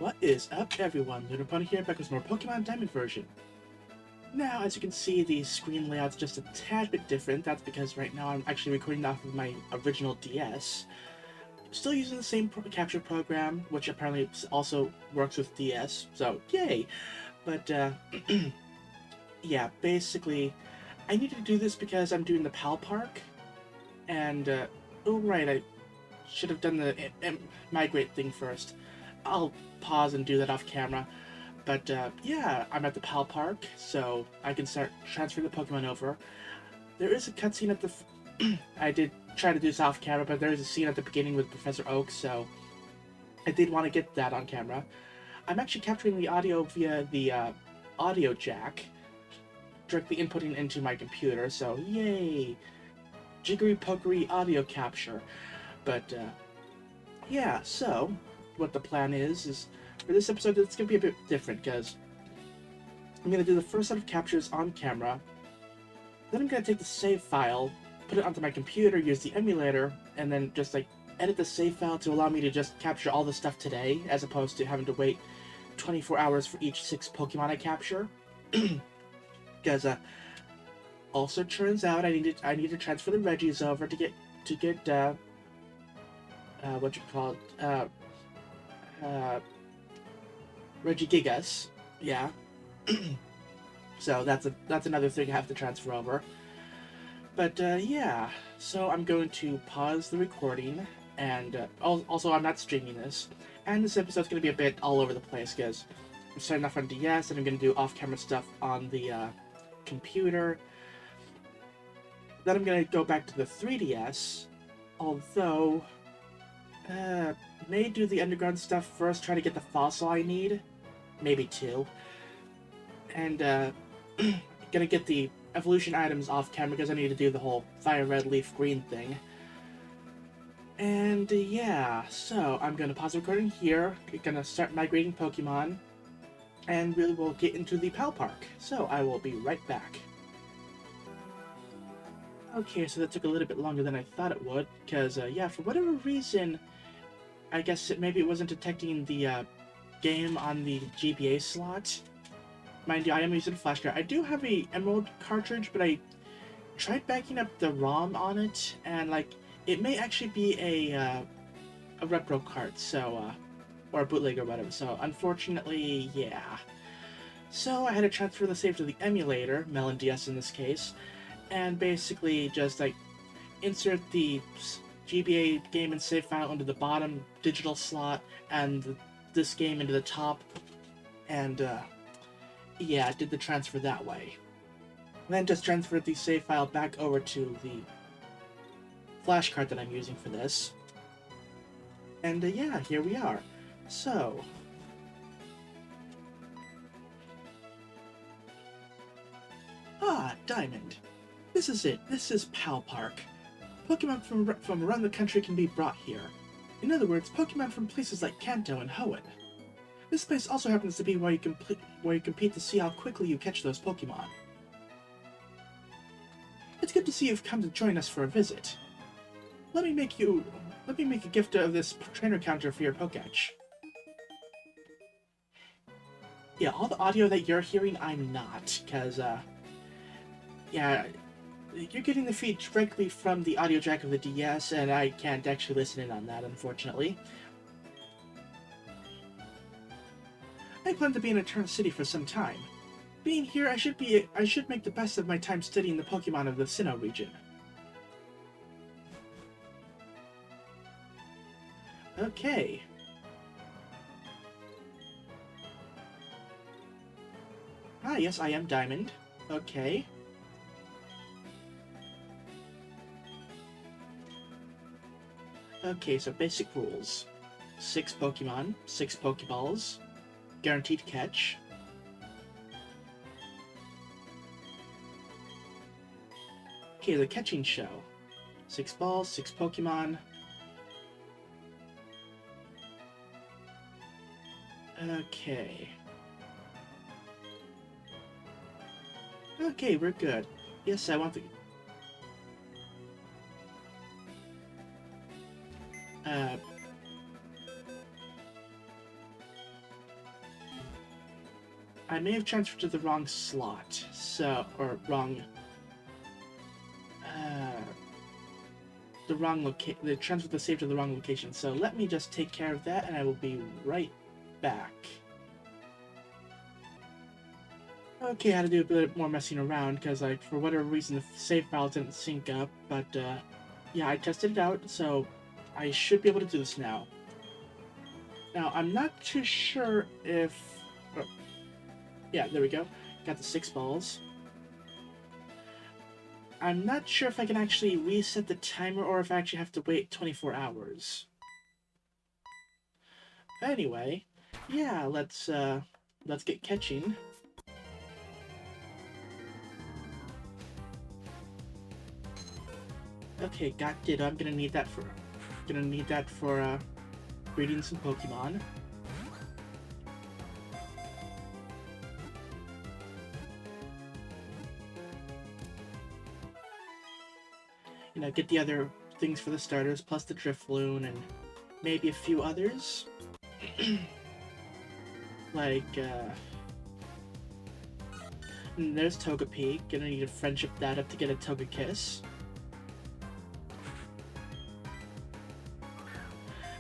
What is up, everyone? Lunar Pony here, back with more Pokemon Diamond version. Now, as you can see, the screen layout's just a tad bit different. That's because right now I'm actually recording off of my original DS. Still using the same capture program, which apparently also works with DS, so yay! But, yeah, basically, I need to do this because I'm doing the PAL Park, and, oh right, I should have done the migrate thing first. I'll pause and do that off camera. But yeah, I'm at the PAL Park, so I can start transferring the Pokemon over. There is a cutscene at the... I did try to do this off camera, but there is a scene at the beginning with Professor Oak, so I did want to get that on camera. I'm actually capturing the audio via the audio jack, directly inputting into my computer, so yay! Jiggery pokery audio capture. But yeah, so what the plan is for this episode it's going to be a bit different because I'm going to do the first set of captures on camera, then I'm going to take the save file, put it onto my computer, use the emulator, and then just like edit the save file to allow me to just capture all the stuff today as opposed to having to wait 24 hours for each 6 Pokemon I capture. Because also turns out I need to transfer the Reggies over to get what you call it, Regigigas, yeah. So that's another thing I have to transfer over. But yeah, so I'm going to pause the recording, and also I'm not streaming this, and this episode's going to be a bit all over the place because I'm starting off on DS, and I'm going to do off-camera stuff on the computer. Then I'm going to go back to the 3DS, although may do the underground stuff first, try to get the fossil I need, maybe 2, and gonna get the evolution items off camera because I need to do the whole fire red leaf green thing. And yeah, so I'm gonna pause the recording here, gonna start migrating Pokemon, and we will get into the PAL Park. So I will be right back. Okay, so that took a little bit longer than I thought it would, because yeah, for whatever reason, I guess maybe it wasn't detecting the game on the GBA slot. Mind you, I am using a flash card. I do have a Emerald cartridge, but I tried backing up the ROM on it, and like it may actually be a repro card, so or a bootleg or whatever. So unfortunately, yeah. So I had to transfer the save to the emulator, Melon DS in this case, and basically just like insert the GBA game and save file into the bottom digital slot, and this game into the top, and yeah, I did the transfer that way. And then just transferred the save file back over to the flash card that I'm using for this. And yeah, here we are. So, Diamond. This is it. This is PAL Park. Pokemon from around the country can be brought here. In other words, Pokemon from places like Kanto and Hoenn. This place also happens to be where you compete to see how quickly you catch those Pokemon. It's good to see you've come to join us for a visit. Let me make a gift of this trainer counter for your Poketch. Yeah, all the audio that you're hearing, I'm not, because yeah, you're getting the feed directly from the audio jack of the DS, and I can't actually listen in on that, unfortunately. I plan to be in Eternal City for some time. Being here, I should make the best of my time studying the Pokemon of the Sinnoh region. Okay. Ah, yes, I am Diamond. Okay. Okay, so basic rules. 6 Pokemon, 6 Pokeballs, guaranteed catch. Okay, the catching show. 6 balls, 6 Pokemon. Okay. Okay, we're good. Yes, I want the... I may have transferred to the wrong slot, so, or wrong, the transfer the save to the wrong location. So let me just take care of that, and I will be right back. Okay, I had to do a bit more messing around, because, like, for whatever reason, the save file didn't sync up, but, yeah, I tested it out, so I should be able to do this now. Now, I'm not too sure if... Oh, yeah, there we go. Got the 6 balls. I'm not sure if I can actually reset the timer or if I actually have to wait 24 hours. Anyway, yeah, let's get catching. Okay, got Ditto. I'm gonna need that for breeding some Pokemon. You know, get the other things for the starters, plus the Drifloon and maybe a few others. Like, there's Togepi. Gonna need to friendship that up to get a Togekiss.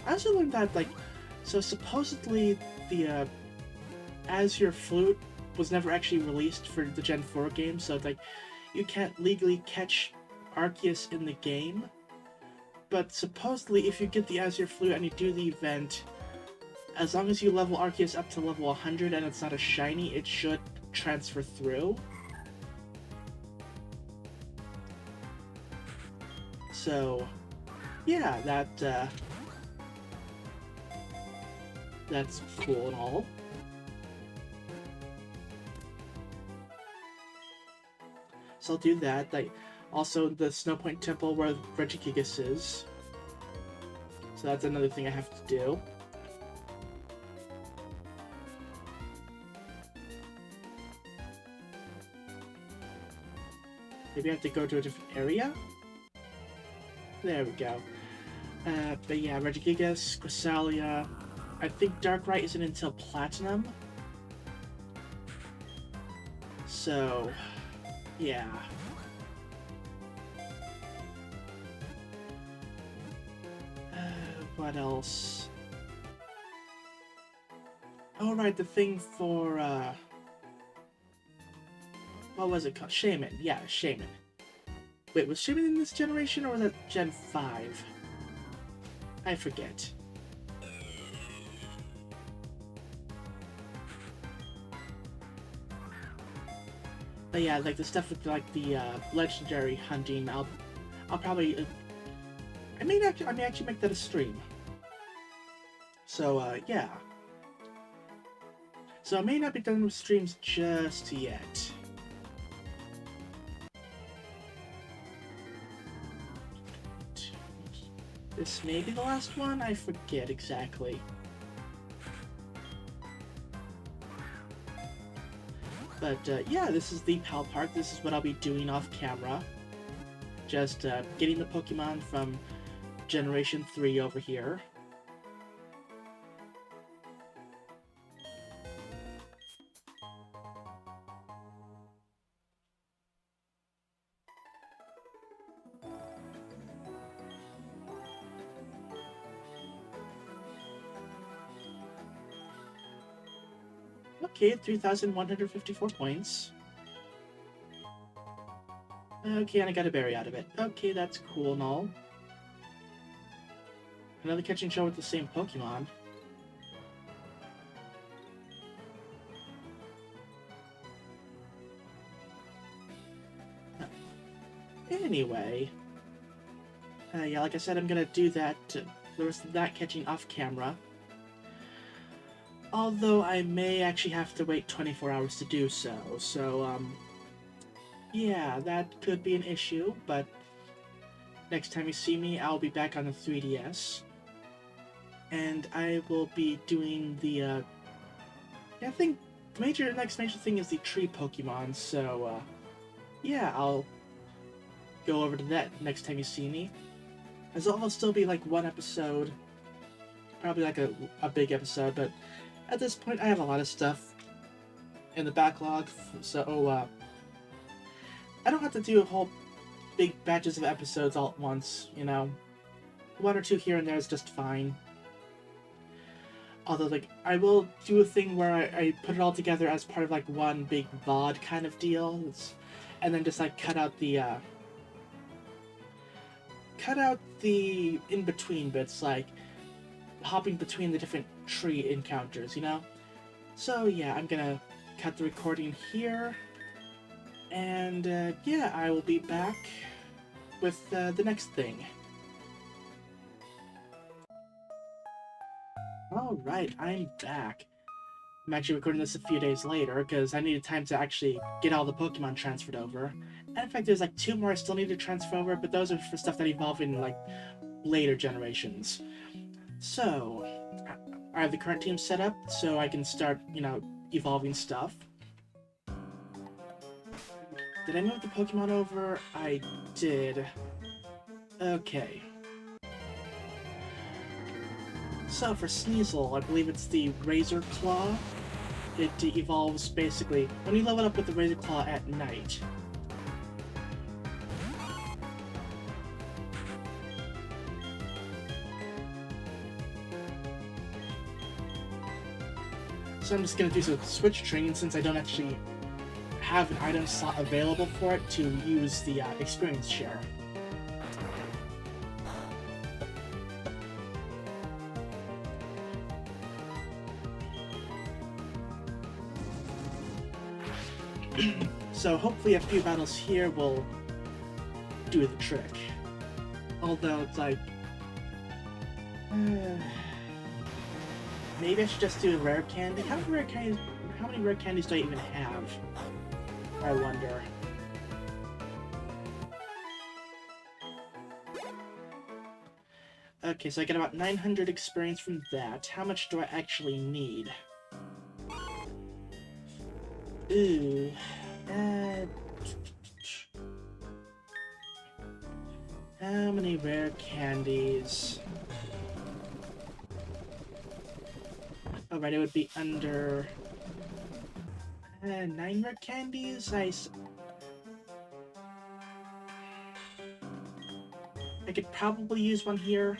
I also learned that, like, so supposedly the Azure Flute was never actually released for the Gen 4 game, so, like, you can't legally catch Arceus in the game. But supposedly, if you get the Azure Flute and you do the event, as long as you level Arceus up to level 100 and it's not a shiny, it should transfer through. So, yeah, that's cool and all. So I'll do that. Like, also the Snowpoint Temple where Regigigas is. So that's another thing I have to do. Maybe I have to go to a different area? There we go. But yeah, Regigigas, Cresselia. I think Darkrai isn't until Platinum. So, yeah. What else? Oh, right, the thing for, what was it called? Shaman. Yeah, Shaman. Wait, was Shaman in this generation, or was that Gen 5? I forget. But yeah, like the stuff with like the legendary hunting, I'll probably I may actually make that a stream. So yeah. So I may not be done with streams just yet. This may be the last one? I forget exactly. But yeah, this is the Pal Park. This is what I'll be doing off camera. Just getting the Pokemon from Generation 3 over here. Okay, 3,154 points. Okay, and I got a berry out of it. Okay, that's cool and all. Another catching show with the same Pokemon. Anyway. Yeah, like I said, I'm gonna do that, the rest of that catching off camera. Although I may actually have to wait 24 hours to do so, so, yeah, that could be an issue, but next time you see me, I'll be back on the 3DS. And I will be doing the, I think the next major thing is the tree Pokemon, so, yeah, I'll go over to that next time you see me. As it'll still be like one episode, probably like a big episode, but at this point I have a lot of stuff in the backlog, so I don't have to do a whole big batches of episodes all at once, you know. One or two here and there is just fine. Although, like, I will do a thing where I put it all together as part of, like, one big VOD kind of deal. And then just, like, cut out the in-between bits, like, hopping between the different tree encounters, you know? So, yeah, I'm gonna cut the recording here. And, yeah, I will be back with the next thing. Alright, I'm back. I'm actually recording this a few days later, because I needed time to actually get all the Pokemon transferred over. And in fact, there's like 2 more I still need to transfer over, but those are for stuff that evolve in, like, later generations. So, I have the current team set up, so I can start, you know, evolving stuff. Did I move the Pokemon over? I did. Okay. So for Sneasel, I believe it's the Razor Claw. It evolves basically when you level it up with the Razor Claw at night. So I'm just gonna do some switch training since I don't actually have an item slot available for it to use the experience share. So hopefully a few battles here will do the trick. Although it's like... maybe I should just do a rare candy? How many rare candies do I even have? I wonder. Okay, so I get about 900 experience from that. How much do I actually need? Ooh. How many rare candies? Alright, it would be under... 9 rare candies? I could probably use one here.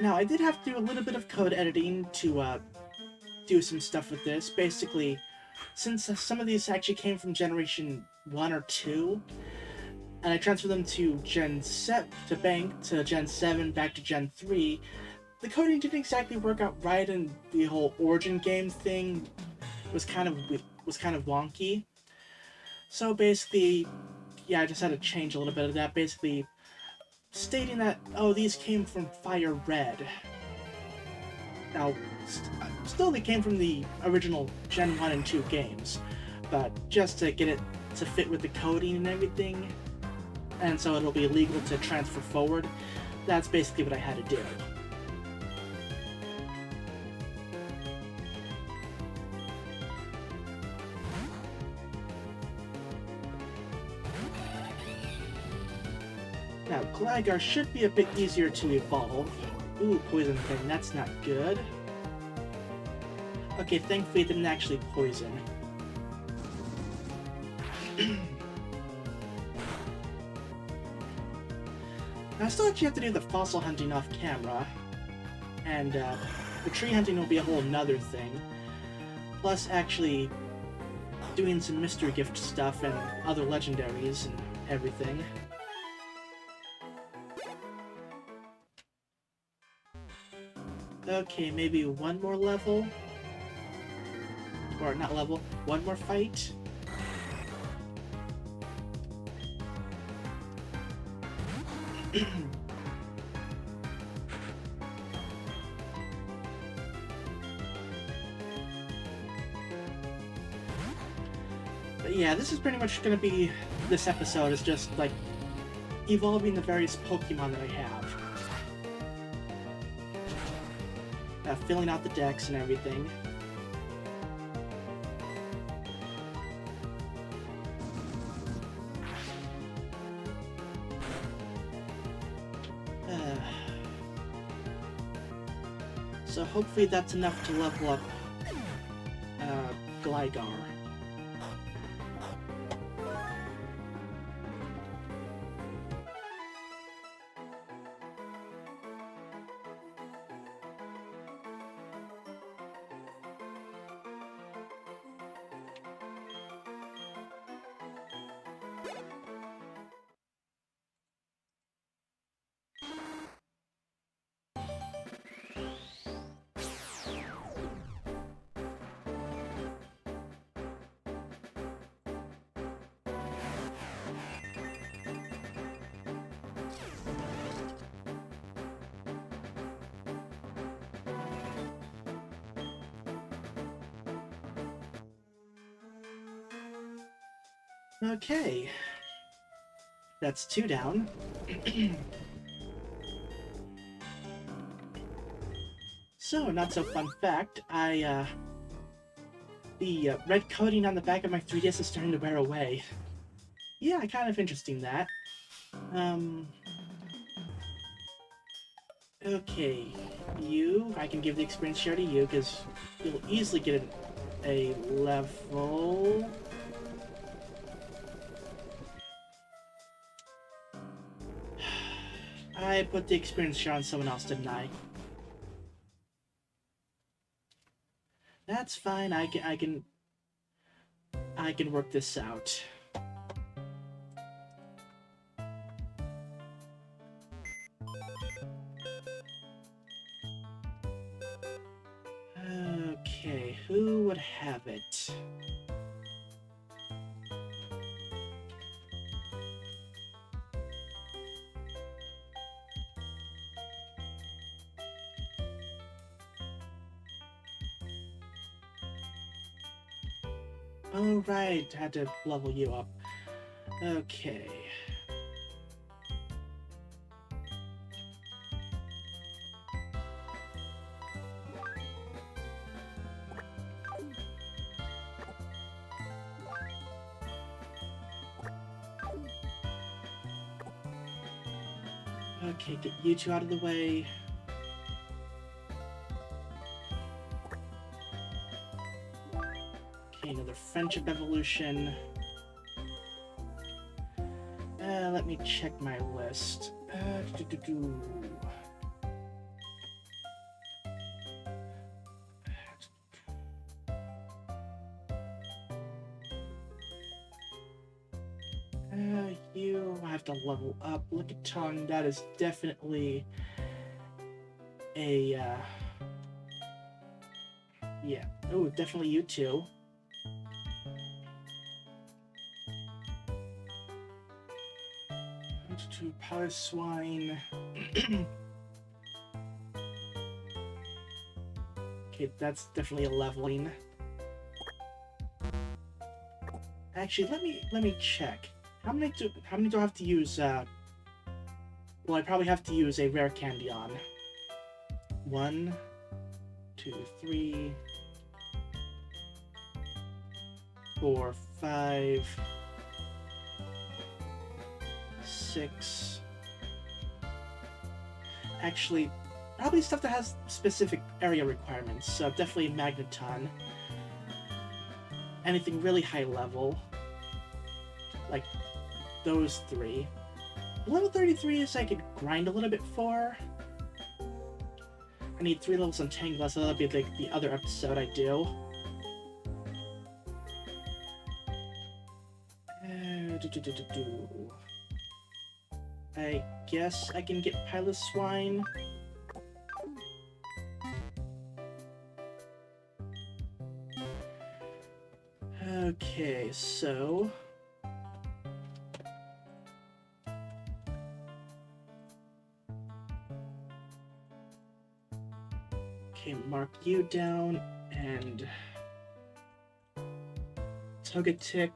Now, I did have to do a little bit of code editing to do some stuff with this. Basically, since some of these actually came from Generation 1 or 2, and I transferred them to Gen 7, to Bank, to Gen 7, back to Gen 3, the coding didn't exactly work out right, and the whole Origin game thing was kind of wonky. So basically, yeah, I just had to change a little bit of that. Basically, stating that, oh, these came from Fire Red. Now, still they came from the original Gen 1 and 2 games, but just to get it to fit with the coding and everything, and so it'll be legal to transfer forward, that's basically what I had to do. Now, Gligar should be a bit easier to evolve. Ooh, poison thing, that's not good. Okay, thankfully it didn't actually poison. Now, I still actually have to do the fossil hunting off camera, and the tree hunting will be a whole nother thing. Plus, actually doing some mystery gift stuff and other legendaries and everything. Okay, maybe one more level? Or not level, one more fight? But yeah, this is pretty much gonna be, this episode is just like evolving the various Pokemon that I have. Filling out the decks and everything. So hopefully that's enough to level up Gligar. Okay. That's 2 down. So, not so fun fact, the red coating on the back of my 3DS is starting to wear away. Yeah, kind of interesting that. Okay, I can give the experience share to you, because you'll easily get a level. I put the experience share on someone else, didn't I? That's fine. I can work this out. Okay, who would have it? Oh, right, had to level you up. Okay. Okay, get you two out of the way. Okay, another friendship evolution. Let me check my list. You have to level up. Look at Tongue. That is definitely a, yeah. Oh, definitely you two. Power Swine. Okay, that's definitely a leveling. Actually, let me check. How many do I have to use? Well, I probably have to use a rare candy on. 1, 2, 3, 4, 5, 6. Actually, probably stuff that has specific area requirements. So definitely Magneton. Anything really high level, like those 3. Level 33 is I could grind a little bit for. I need 3 levels on Tangela, so that'll be like the other episode I do. I guess I can get Pilot Swine. Okay, so... Okay, mark you down, and... Togetic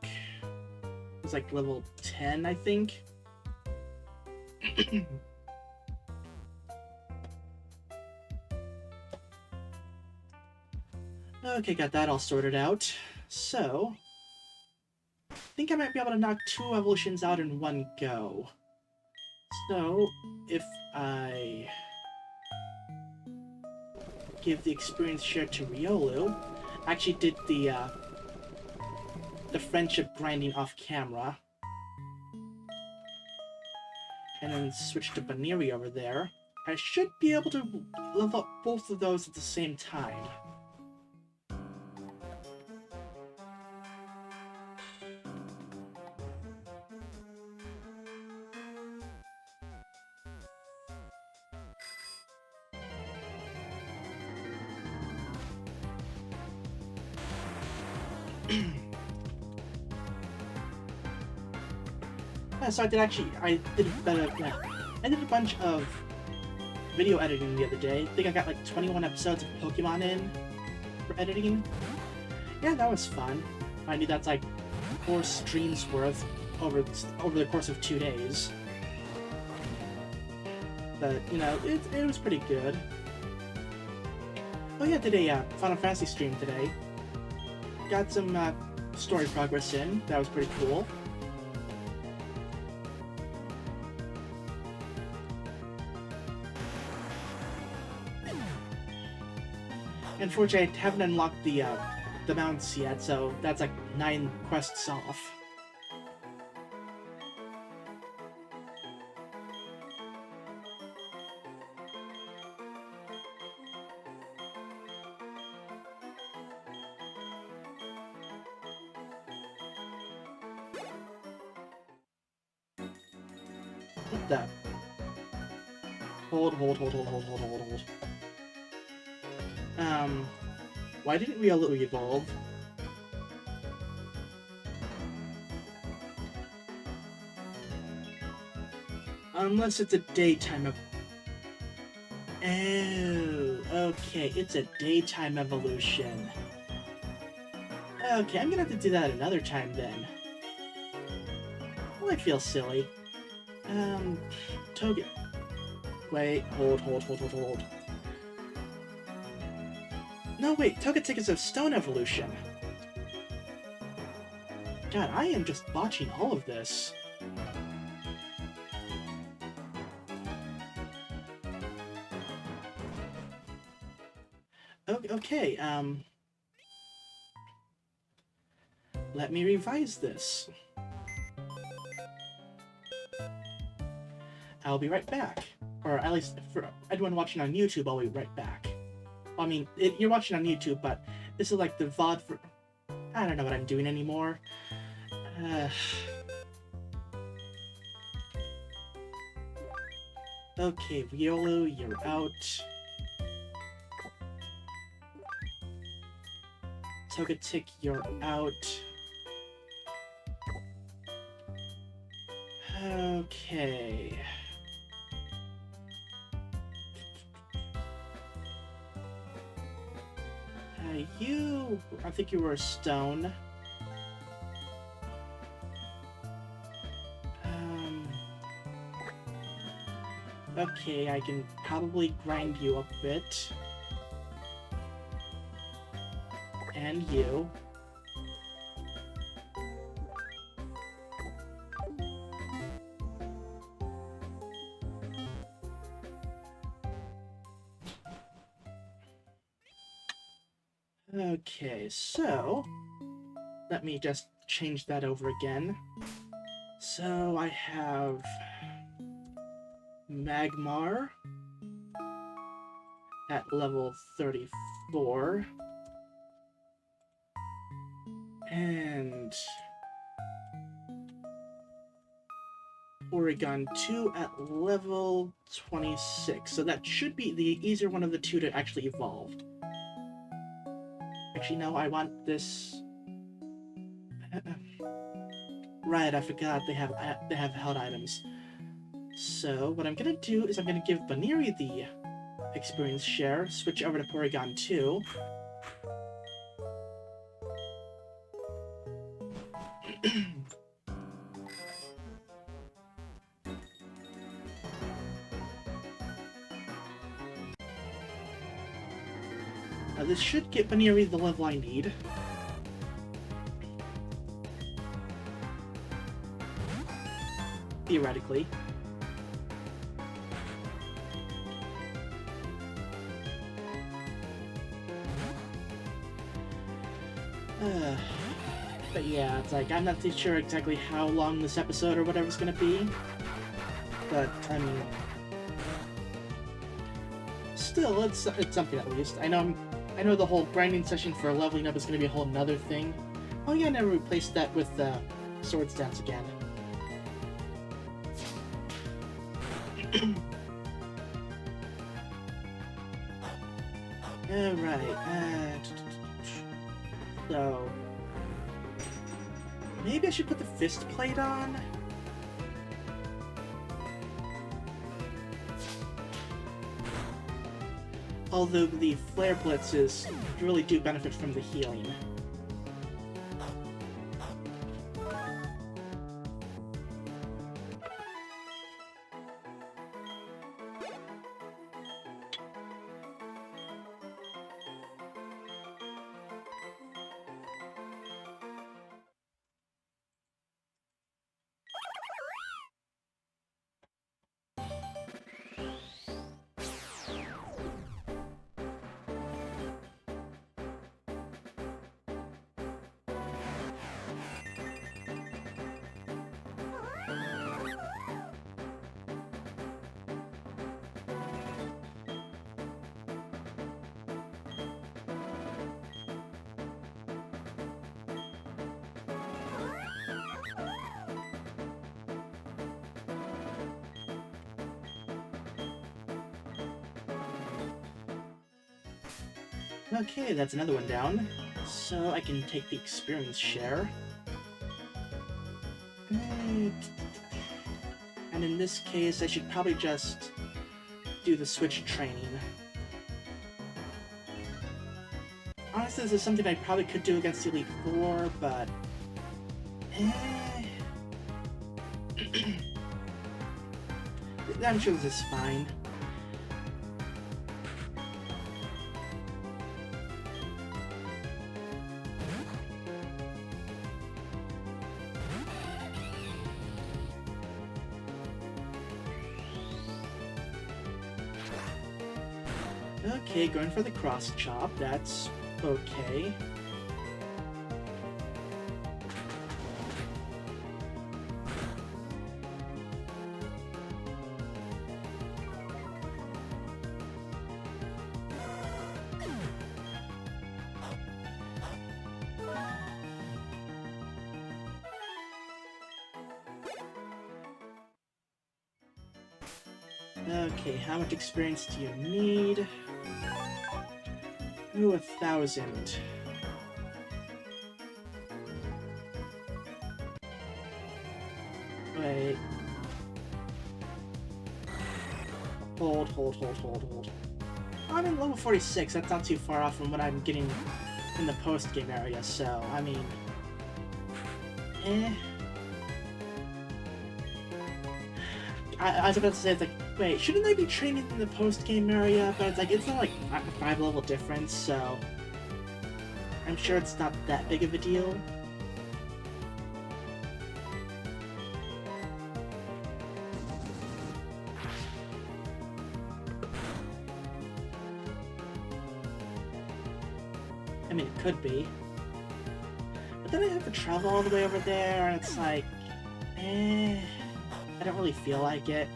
is like level 10, I think. Okay, got that all sorted out. So, I think I might be able to knock 2 evolutions out in one go. So, if I give the experience share to Riolu, I actually did the friendship grinding off camera, and then switch to Baneri over there, I should be able to level up both of those at the same time. So I did a bunch of video editing the other day. I think I got like 21 episodes of Pokemon in for editing. Yeah, that was fun. I knew that's like 4 streams worth over the course of 2 days. But, you know, it was pretty good. Oh yeah, I did a Final Fantasy stream today. Got some story progress in. That was pretty cool. Unfortunately, I haven't unlocked the mounts yet, so that's like 9 quests off. What the? Hold. Why didn't Riolu evolve? Unless it's a daytime of... Oh, okay, it's a daytime evolution. Okay, I'm gonna have to do that another time then. Well, I feel silly. Toga... Wait, hold. No, wait, Togetic is a stone evolution. God, I am just botching all of this. Okay, let me revise this. I'll be right back. Or at least for everyone watching on YouTube, I'll be right back. I mean, you're watching on YouTube, but this is like the VOD for... I don't know what I'm doing anymore. Okay, Riolu, you're out. Togetic, you're out. Okay... I think you were a stone. Okay, I can probably grind you up a bit. And you. Okay, so let me just change that over again. So I have Magmar at level 34 and Porygon 2 at level 26. So that should be the easier one of the two to actually evolve. Actually, no, I want this... Right, I forgot they have held items. So, what I'm gonna do is I'm gonna give Baneri the experience share, switch over to Porygon 2. This should get Baneri the level I need. Theoretically. But yeah, it's like, I'm not too sure exactly how long this episode or whatever's gonna be. But, I mean... Still, it's something at least. I know the whole grinding session for leveling up is gonna be a whole nother thing. Oh yeah, I never replaced that with Swords Dance again. Alright, so... Maybe I should put the fist plate on? Although the flare blitzes really do benefit from the healing. Okay, that's another one down. So I can take the experience share. And in this case, I should probably just do the switch training. Honestly, this is something I probably could do against Elite Four, but... I'm sure this is fine. Okay, going for the cross chop, that's okay. Okay, how much experience do you need? Ooh, 1,000. Wait. Hold. I'm in level 46, that's not too far off from what I'm getting in the post-game area, so, I mean... I was about to say, it's like, wait, shouldn't I be training in the post-game area? But it's like, it's not like a 5-level difference, so... I'm sure it's not that big of a deal. I mean, it could be. But then I have to travel all the way over there, and it's like... I don't really feel like it.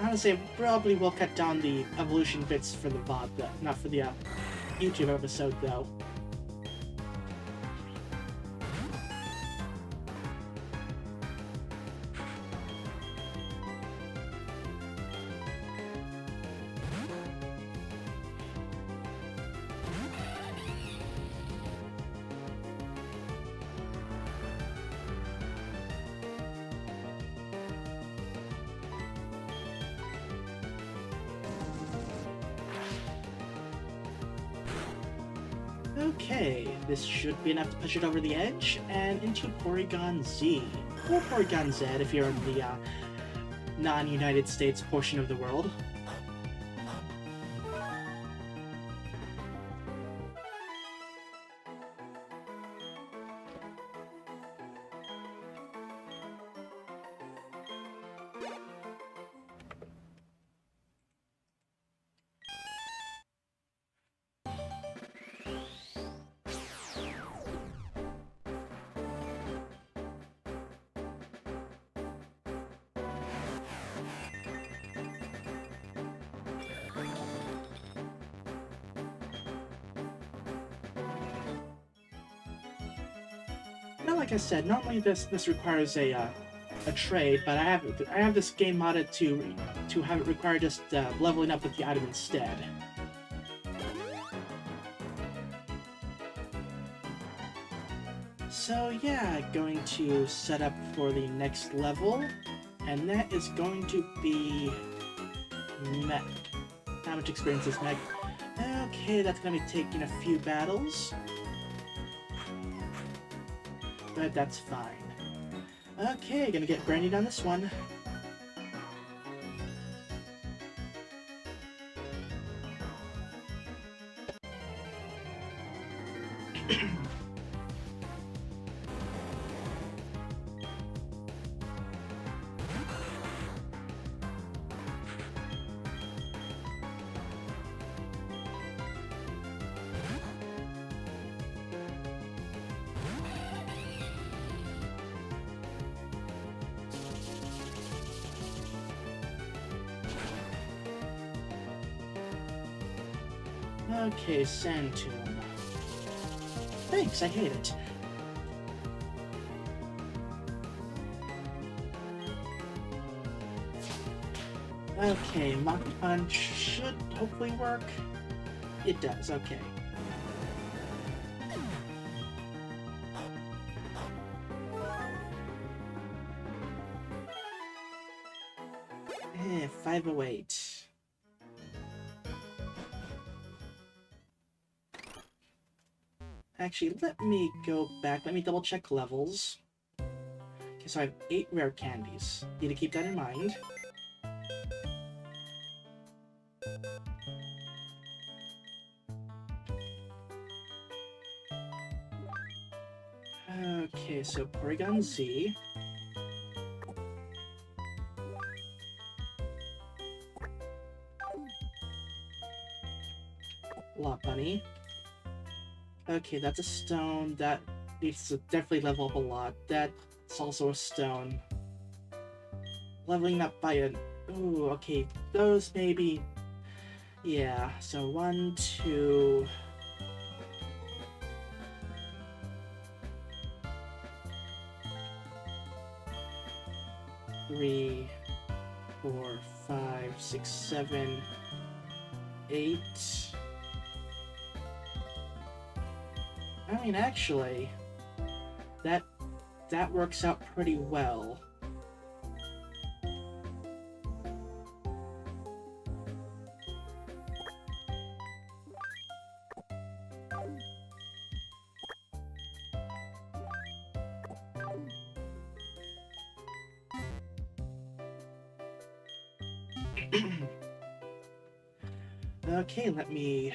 Honestly, I probably will cut down the evolution bits for the VOD, though. Not for the YouTube episode, though. Okay, this should be enough to push it over the edge and into Porygon Z. Or Porygon Z if you're in the non-United States portion of the world. Now, like I said, normally this requires a trade, but I have this game modded to have it require just leveling up with the item instead. So yeah, going to set up for the next level, and that is going to be Mech. How much experience is Mech? Okay, that's gonna be taking a few battles, but that's fine. Okay, gonna get branded on this one. Okay, Sand Tomb. Thanks, I hate it. Okay, Mach Punch should hopefully work. It does, okay. Eh, 508. Actually, let me go back. Let me double check levels. Okay, so I have 8 rare candies. Need to keep that in mind. Okay, so Porygon Z. Lot Bunny. Okay, that's a stone. That needs to definitely level up a lot. That's also a stone. Leveling up by a... Ooh, okay. Those maybe... Yeah, so 1, 2... 3, 4, 5, 6, 7, 8... I mean, actually, that works out pretty well. Okay, let me...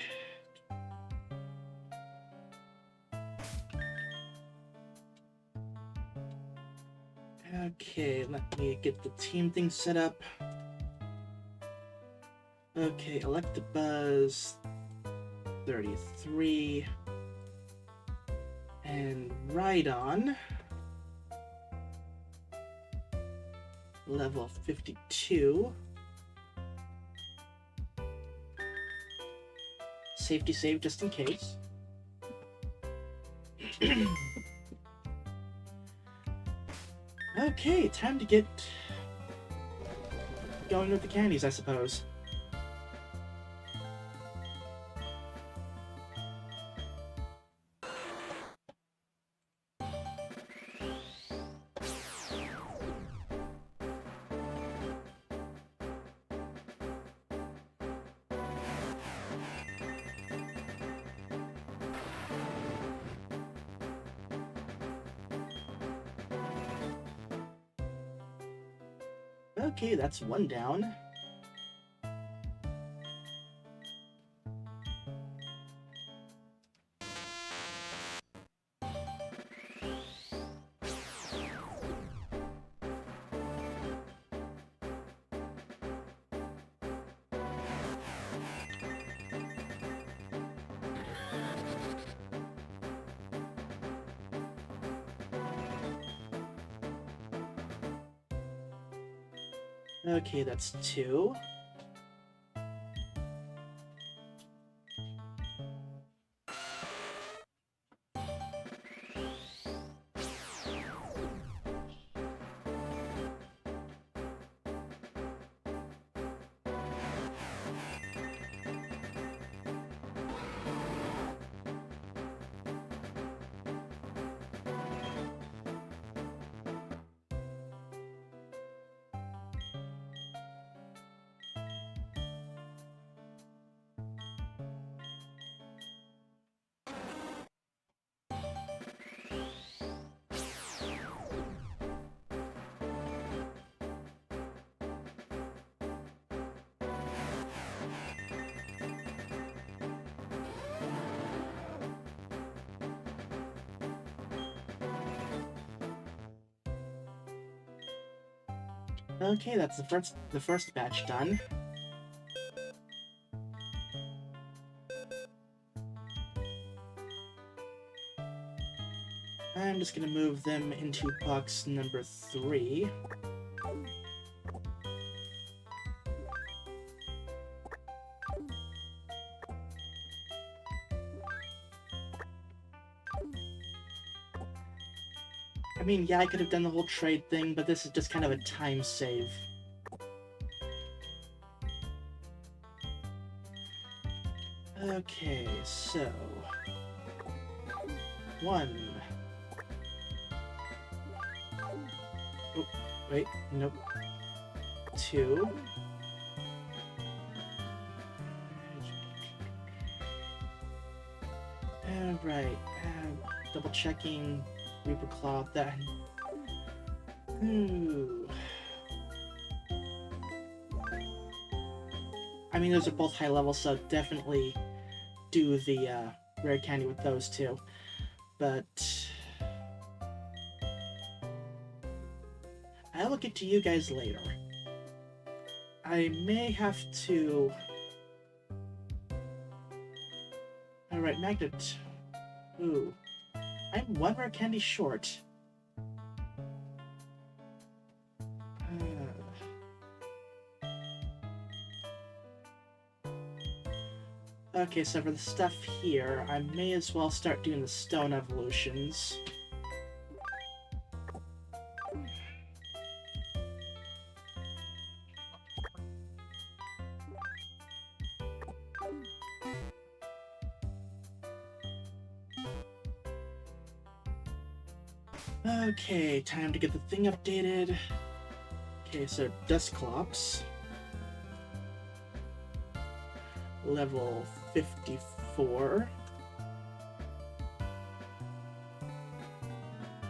Okay, let me get the team thing set up. Okay, Electabuzz 33 and Rhydon level 52. Safety save just in case. Okay, time to get going with the candies, I suppose. Okay, that's one down. Okay, that's two. Okay, that's the first batch done. I'm just gonna move them into box number 3. I mean, yeah, I could have done the whole trade thing, but this is just kind of a time save. Okay, so... 1. Oh, wait, nope. 2. Right, double checking Reaper Claw, that... Ooh. I mean, those are both high level, so definitely do the rare candy with those two. But I'll get to you guys later. I may have to... Alright, Magnet. Ooh. I'm 1 rare candy short. Okay, so for the stuff here, I may as well start doing the stone evolutions. Okay, time to get the thing updated. Okay, so Dusclops. Level 54.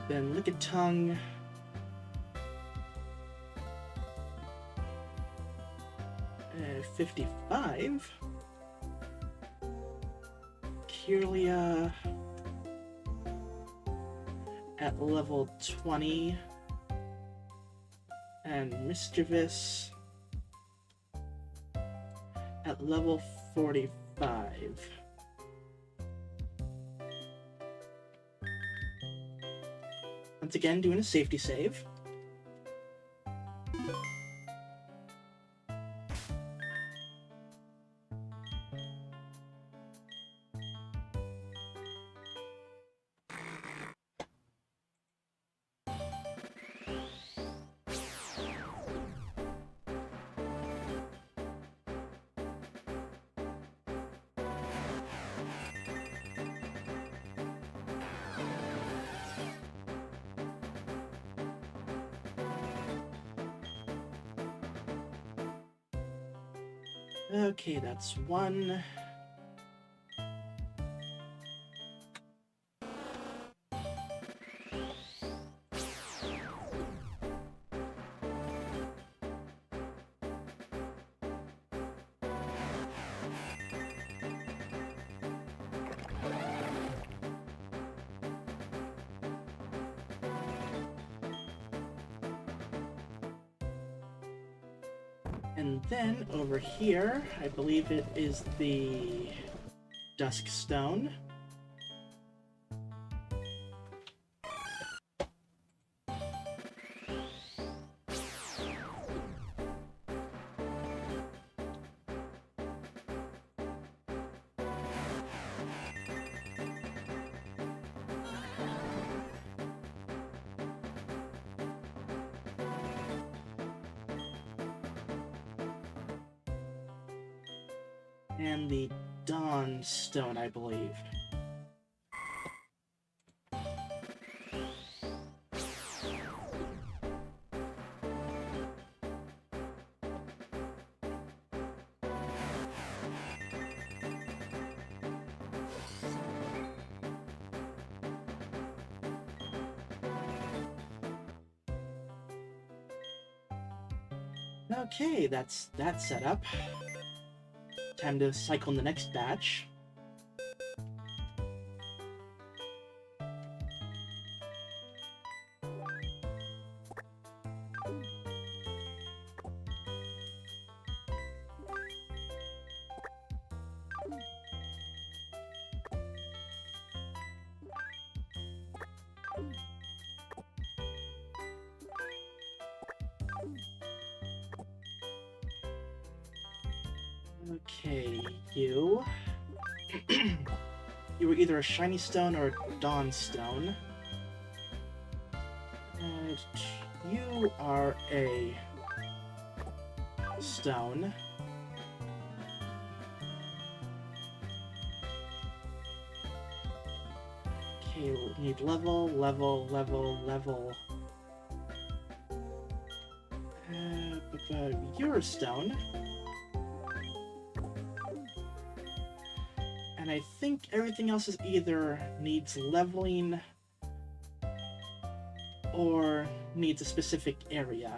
Then Lickitung. 55. Kirlia at level 20. And Mischievous at level 45. Once again, doing a safety save. Okay, that's 1. And then over here, I believe it is the Dusk Stone. And the Dawn Stone, I believe. Okay, that's that set up. Time to cycle in the next batch. Okay, you. You were either a shiny stone or a dawn stone. And you are a stone. Okay, we need level, level, level, level. You're a stone. And I think everything else is either needs leveling or needs a specific area.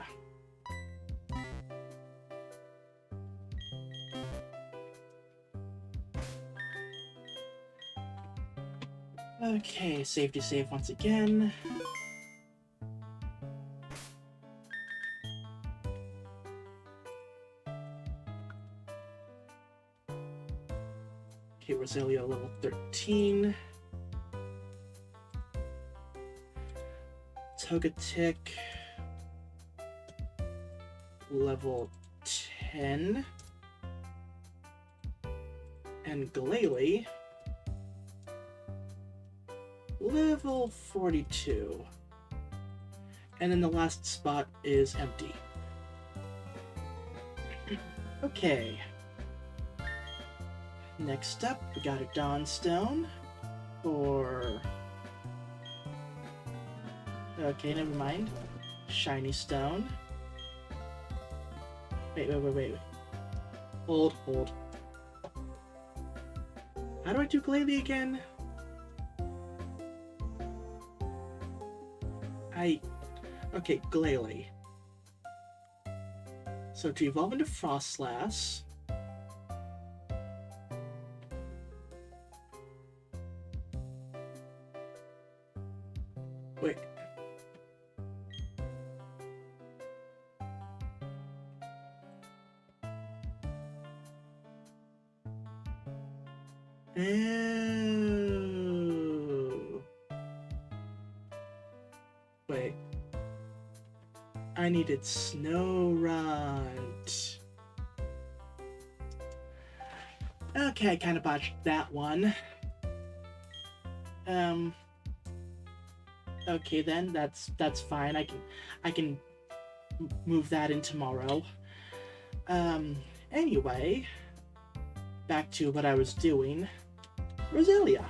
Okay, safety save once again. Okay, Rosalia level 13. Togetic level 10. And Glalie level 42. And then the last spot is empty. Okay. Next up, we got a Dawn Stone. Or... okay, never mind. Shiny Stone. Wait. Hold. How do I do Glalie again? Okay, Glalie. So to evolve into Frostlass... wait. Oh. Wait. I needed Snorunt. Okay, I kind of botched that one. Okay then, that's fine. I can move that in tomorrow. Anyway, back to what I was doing. Rosalia.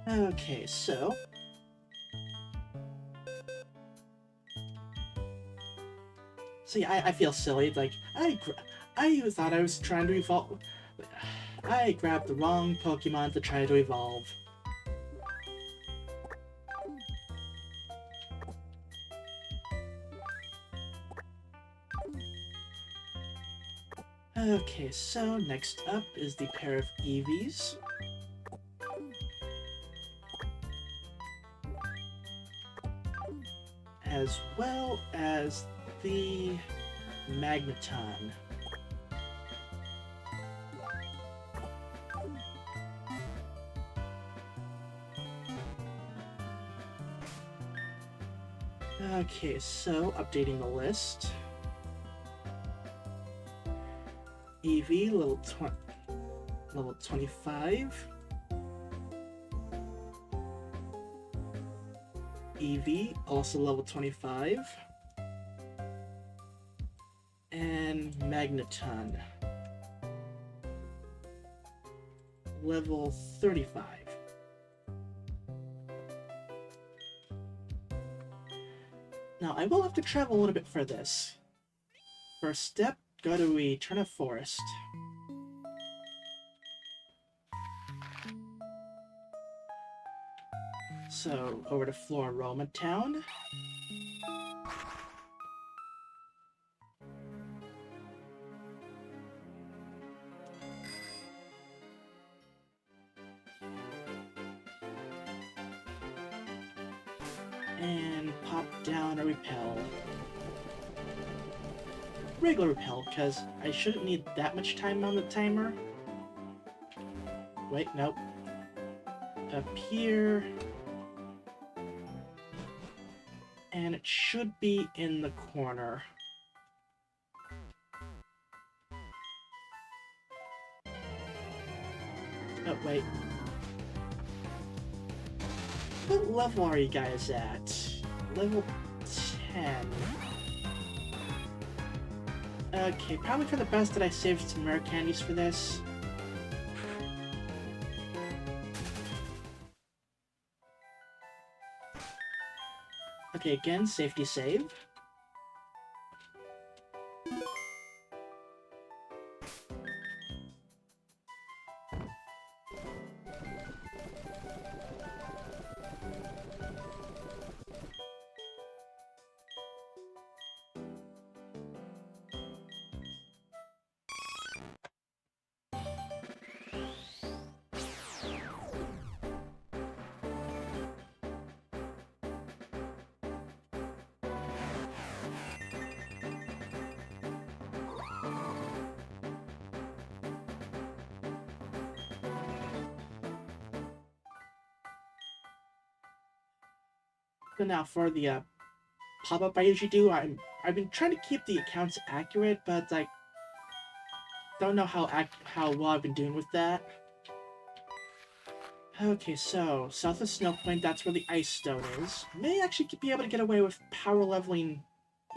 Okay, so... See, I feel silly. Like, I thought I was trying to evolve. I grabbed the wrong Pokemon to try to evolve. Okay, so next up is the pair of Eevees. As well as the Magneton. Okay, so updating the list. Eevee, level 25. Eevee, also level 25. And Magneton, level 35. Now, I will have to travel a little bit for this. First step, go to Eterna Forest. So, over to Floroma Town. And pop down a Repel. Regular Repel, because I shouldn't need that much time on the timer. Wait, nope. Up here. And it should be in the corner. Oh, wait. What level are you guys at? Level 10. Okay, probably for the best that I saved some rare candies for this. Okay, again, safety save. So now for the pop-up I usually do, I've been trying to keep the accounts accurate, but like don't know how well I've been doing with that. Okay, so south of Snow Point, that's where the Ice Stone is. May actually be able to get away with power leveling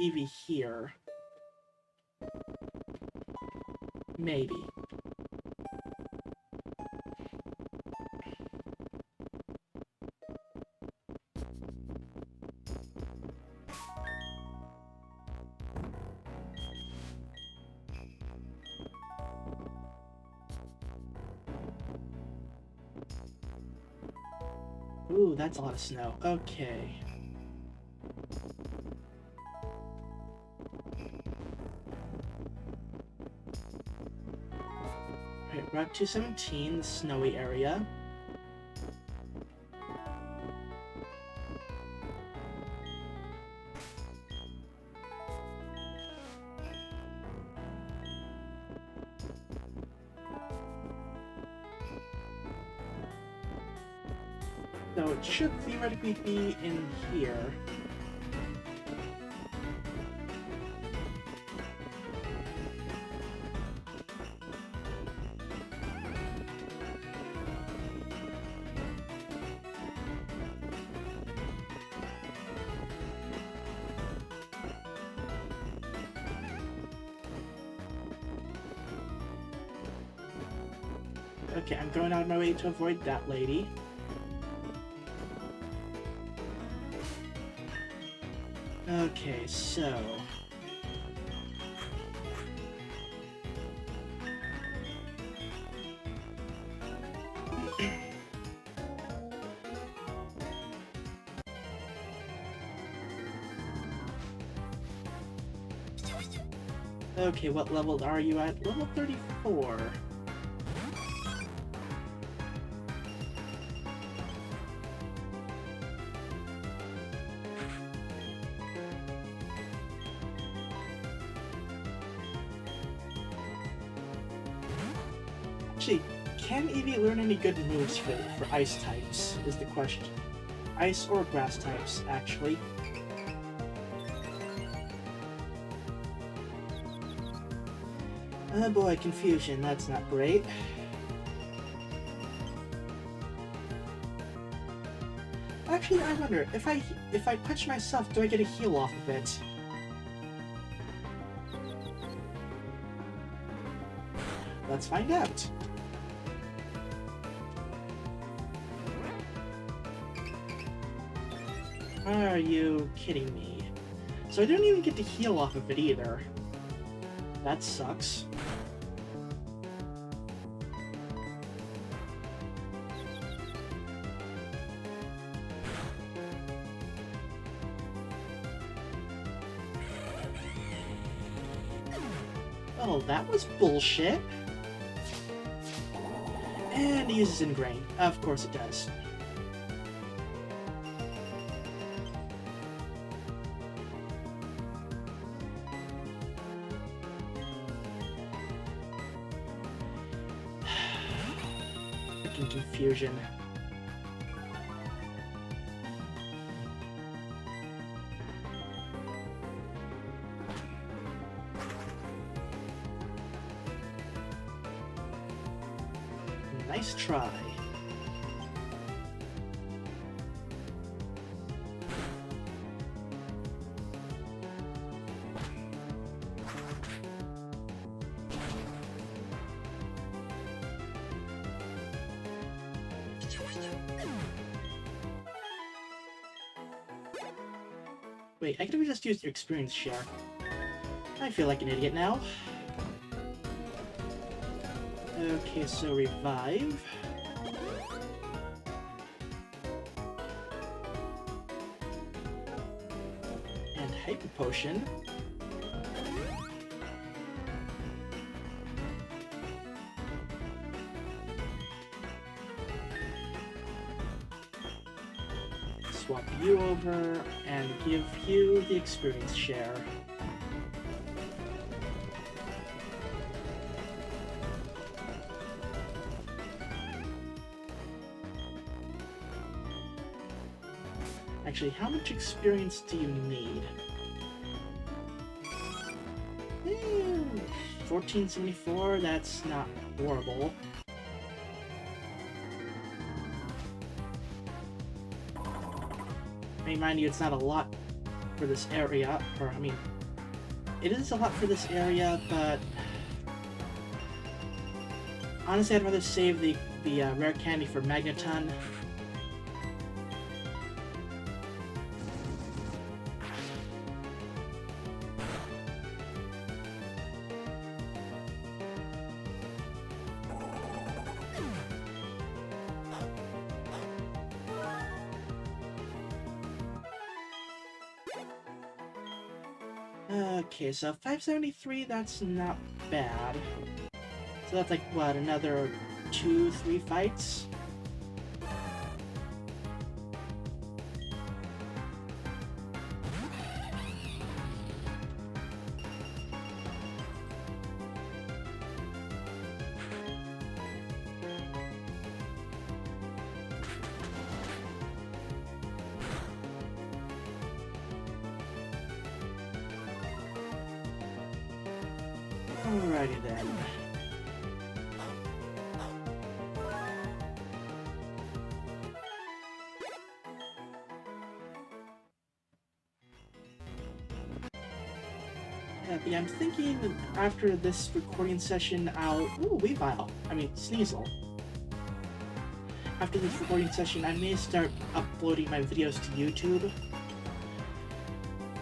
Eevee here. Maybe. Ooh, that's a lot of snow. Okay. Right, Route 217, the snowy area. So it should theoretically be in here. Okay, I'm going out of my way to avoid that lady. Okay, so... Okay, what level are you at? Level 34. Actually, can Eevee learn any good moves for ice types, is the question. Ice or grass types, actually. Oh boy, confusion, that's not great. Actually, I wonder, if I punch myself, do I get a heal off of it? Let's find out. Are you kidding me? So I don't even get to heal off of it either. That sucks. Oh, that was bullshit. And it uses Ingrain. Of course it does. Freaking confusion. Nice try. Wait, I could have just used your experience share. I feel like an idiot now. Okay, so revive. And hyper potion. Swap you over and give you the experience share. Actually, how much experience do you need? 1474, that's not horrible. I mean, mind you, it's not a lot for this area, or, I mean, it is a lot for this area, but honestly, I'd rather save the rare candy for Magneton. Okay, so 573, that's not bad. So that's like, what, another 2-3 fights? Alrighty then. Yeah, I'm thinking after this recording session, Sneasel. After this recording session, I may start uploading my videos to YouTube.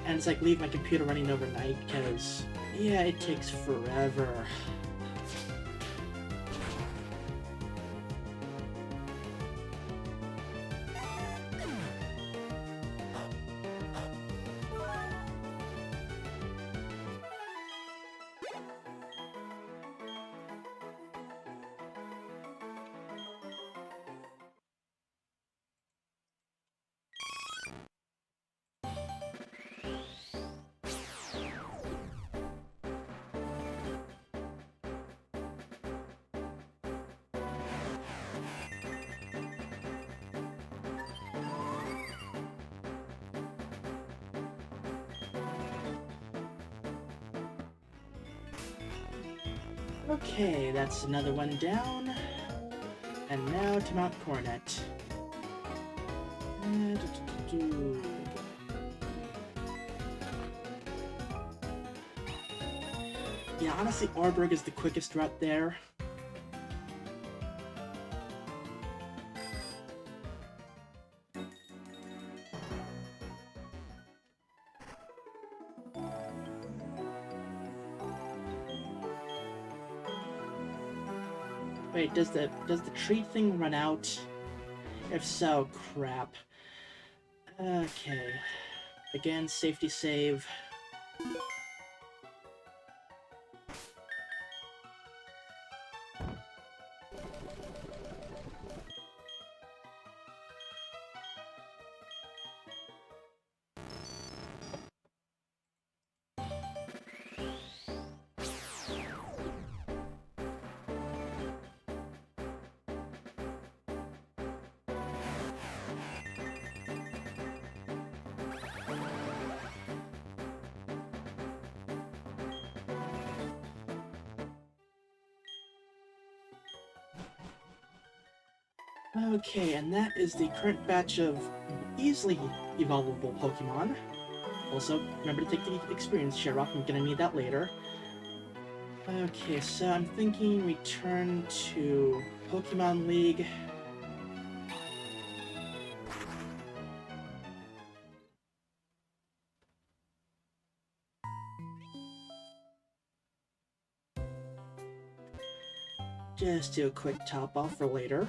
and it's like leave my computer running overnight because, yeah, it takes forever. Okay, that's another one down. And now to Mount Coronet. Yeah, honestly, Orberg is the quickest route there. Wait, does the tree thing run out? If so, crap. Okay. Again, safety save. Okay, and that is the current batch of easily evolvable Pokemon. Also, remember to take the experience share off, I'm gonna need that later. Okay, so I'm thinking return to Pokemon League. Just do a quick top off for later.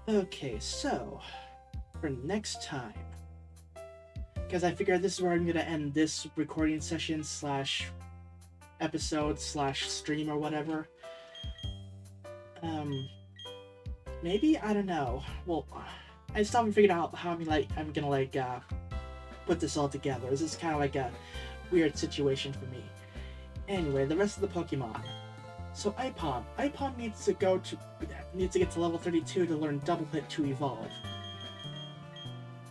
Okay, so for next time, because I figure this is where I'm gonna end this recording session slash episode slash stream or whatever. Maybe, I don't know. Well, I still haven't figured out how I'm gonna put this all together. This is kind of like a weird situation for me. Anyway, the rest of the Pokemon. So Ipom needs to get to level 32 to learn Double Hit to evolve.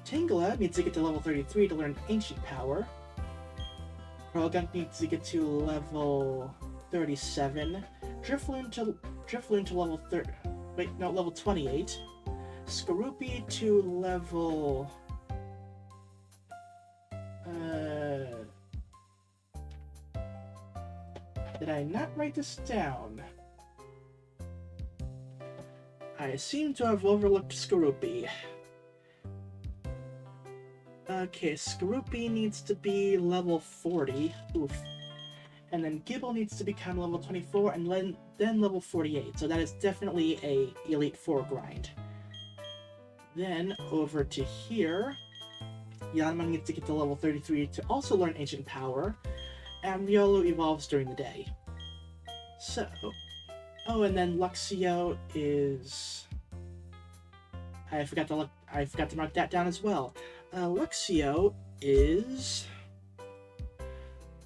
Tangela needs to get to level 33 to learn Ancient Power. Croagunk needs to get to level 37. Drifloon to level level 28. Skorupi to level... Did I not write this down? I seem to have overlooked Skorupi. Okay, Skorupi needs to be level 40. Oof. And then Gible needs to become level 24 and then level 48. So that is definitely a Elite Four grind. Then over to here, Yanma needs to get to level 33 to also learn Ancient Power. And Riolu evolves during the day. So, oh, and then Luxio is... I forgot to mark that down as well. Luxio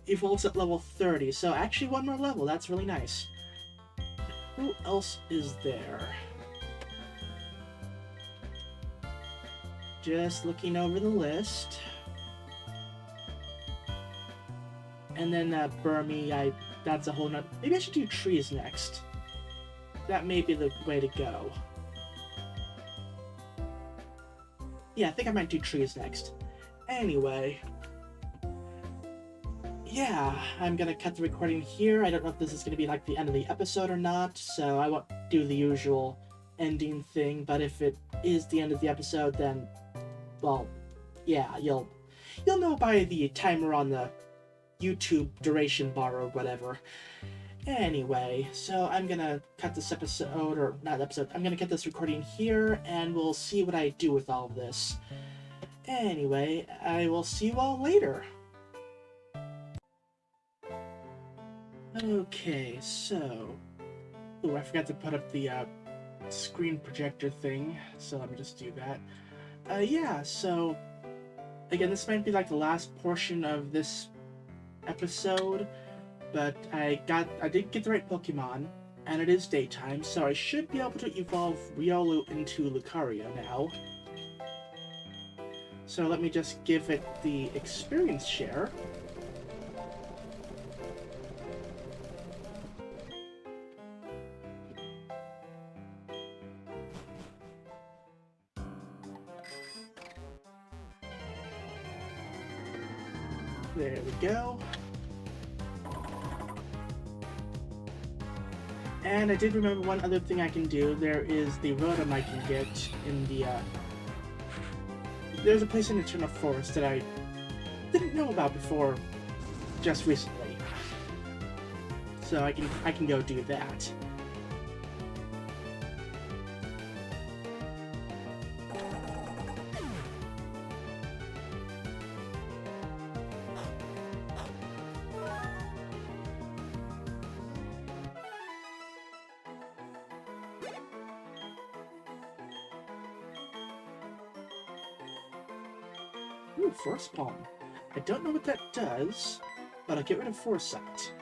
evolves at level 30, so actually one more level. That's really nice. Who else is there? Just looking over the list. And then Burmy, that's a whole nother... Maybe I should do trees next. That may be the way to go. Yeah, I think I might do trees next. Anyway, yeah, I'm gonna cut the recording here. I don't know if this is gonna be like the end of the episode or not, so I won't do the usual ending thing, but if it is the end of the episode, then, well, yeah, you'll know by the timer on the YouTube duration bar or whatever. Anyway, so I'm gonna cut this episode, or not episode, I'm gonna cut this recording here, and we'll see what I do with all of this. Anyway, I will see you all later. Okay, so... Ooh, I forgot to put up the screen projector thing, so let me just do that. Yeah, so... Again, this might be like the last portion of this episode, but I did get the right Pokemon, and it is daytime, so I should be able to evolve Riolu into Lucario now. So let me just give it the experience share. There we go. And I did remember one other thing I can do. There is the Rotom I can get in the, there's a place in Eternal Forest that I didn't know about before just recently. So I can go do that. Ooh, Force Palm. I don't know what that does, but I'll get rid of Foresight.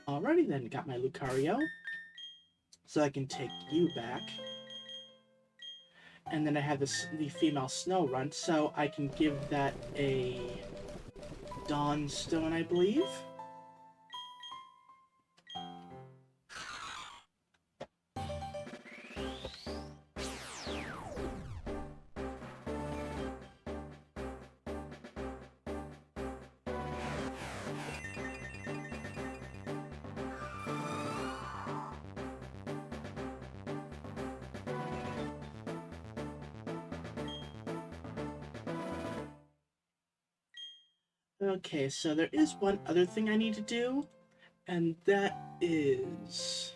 Alrighty then, got my Lucario. So I can take you back. And then I have the female Snorunt, so I can give that a Dawn Stone, I believe. Okay, so there is one other thing I need to do, and that is...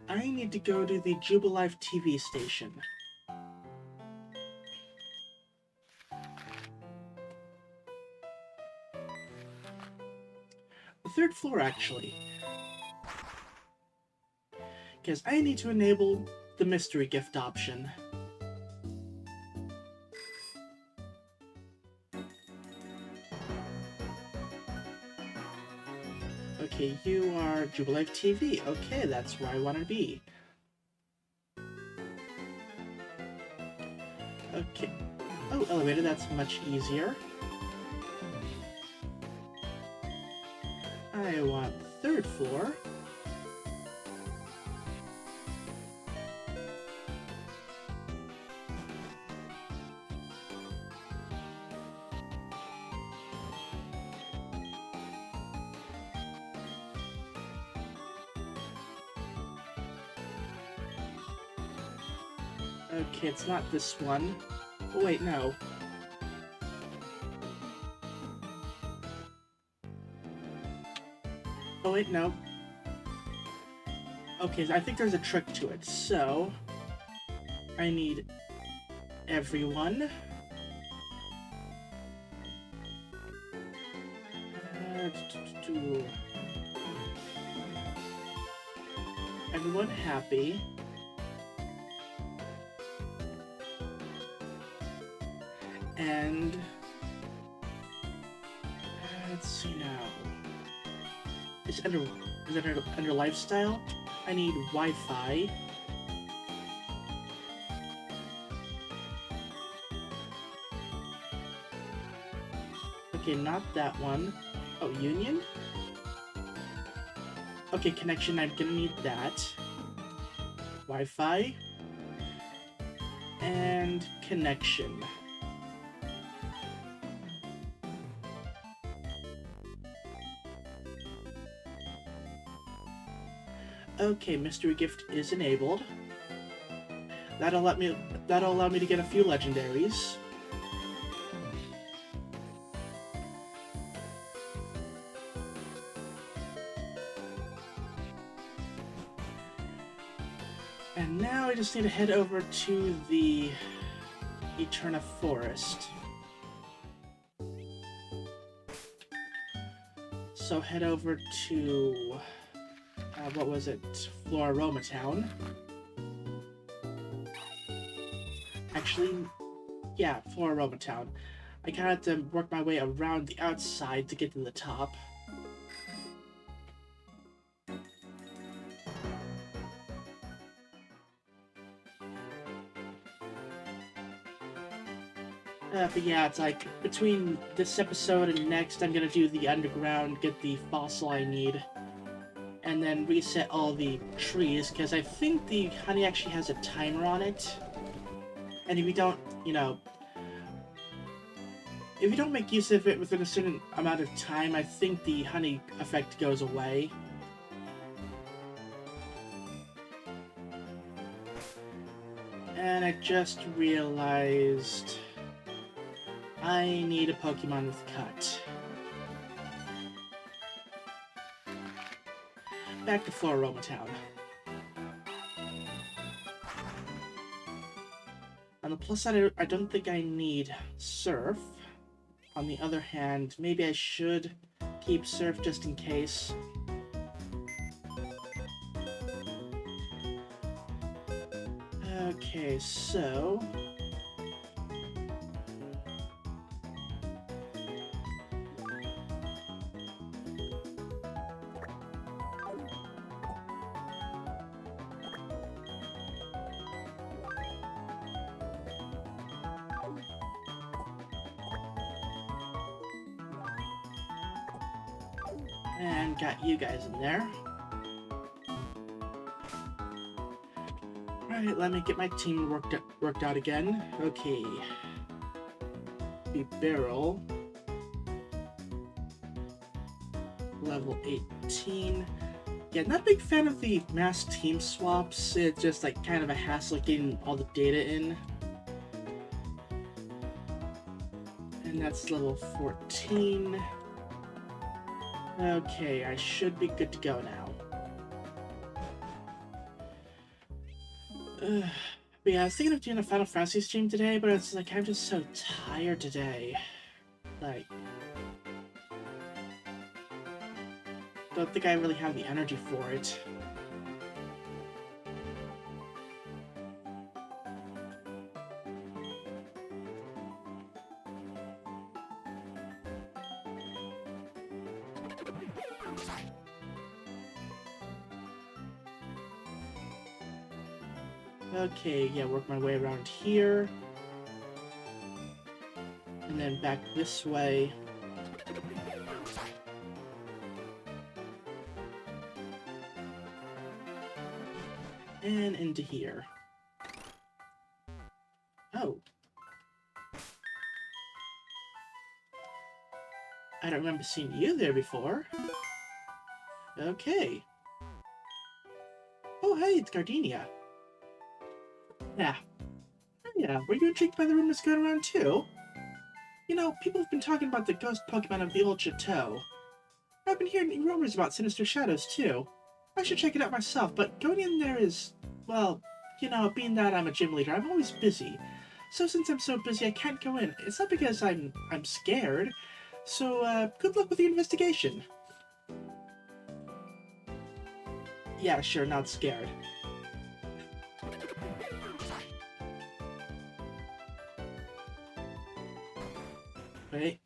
I need to go to the Jubilife TV station. The third floor, actually. Because I need to enable the mystery gift option. Okay, you are Jubilife TV. Okay, that's where I want to be. Okay. Oh, elevator, that's much easier. I want third floor. Okay, it's not this one. Oh, wait, no. Oh, wait, no. Okay, I think there's a trick to it. So, I need everyone. Everyone happy. And let's see now. Is it under lifestyle? I need Wi-Fi. Okay, not that one. Oh, union? Okay, connection, I'm gonna need that. Wi-Fi. And connection. Okay, mystery gift is enabled. That'll allow me to get a few legendaries. And now I just need to head over to the Eterna Forest. So head over to, what was it? Floraroma Town. Actually, yeah, Floraroma Town. I kind of had to work my way around the outside to get to the top. But yeah, it's like, between this episode and next, I'm gonna do the underground, get the fossil I need, and then reset all the trees, because I think the honey actually has a timer on it. And if you don't, if you don't make use of it within a certain amount of time, I think the honey effect goes away. And I just realized I need a Pokemon with Cut. Back to Floraroma Town. On the plus side, I don't think I need Surf. On the other hand, maybe I should keep Surf just in case. Okay, so... and got you guys in there. Alright, let me get my team worked out again. Okay. The barrel. Level 18. Yeah, not a big fan of the mass team swaps. It's just like kind of a hassle getting all the data in. And that's level 14. Okay, I should be good to go now. But yeah, I was thinking of doing a Final Fantasy stream today, but it's like I'm just so tired today. Like, don't think I really have the energy for it. Okay, yeah, work my way around here. And then back this way. And into here. Oh. I don't remember seeing you there before. Okay. Oh, hey, it's Gardenia. Yeah. Oh, yeah, were you intrigued by the rumors going around too? You know, people have been talking about the ghost Pokemon of the old chateau. I've been hearing rumors about sinister shadows too. I should check it out myself, but going in there is, well, you know, being that I'm a gym leader, I'm always busy. So since I'm so busy, I can't go in. It's not because I'm scared. So, good luck with the investigation. Yeah, sure, not scared. Wait.